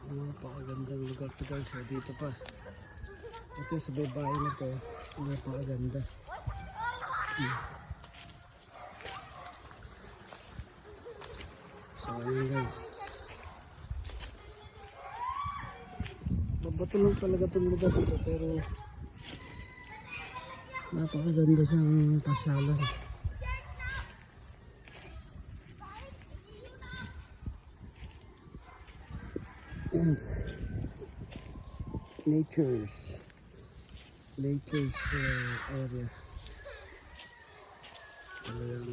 Napakagandang lugar to guys. So, dito pa. Ito sa babae na to. Napakaganda. So ayun guys. Mabato lang talaga itong lugar ito. Pero napakaganda siyang pasyalan. Yan. Nature's area. Talagang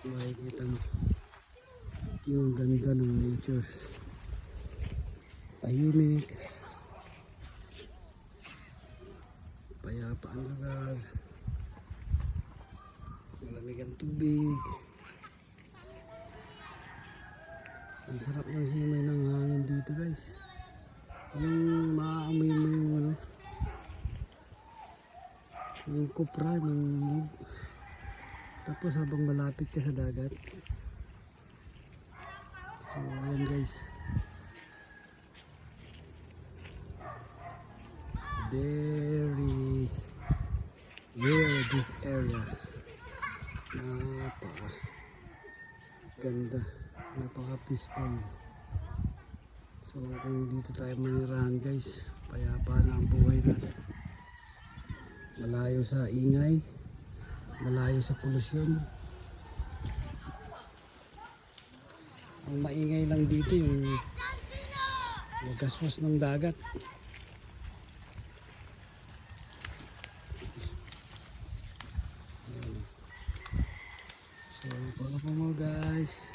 makikita mo yung ganda ng natures. Tahimik, payapa ang lugar, malamig ang tubig. Ang sarap ng simay ng hangin dito guys. Yung maaamoy mo yung ano, yung kupra ng lug. Tapos habang malapit ka sa dagat. So yan guys. Very rare this area. Napaka ganda, napaka peaceful. So kung dito tayo manirahan guys, payapa na ang buhay natin. Malayo sa ingay, malayo sa polusyon. Ang maingay lang dito yung gaswas ng dagat. So follow po mo guys.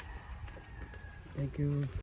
Thank you.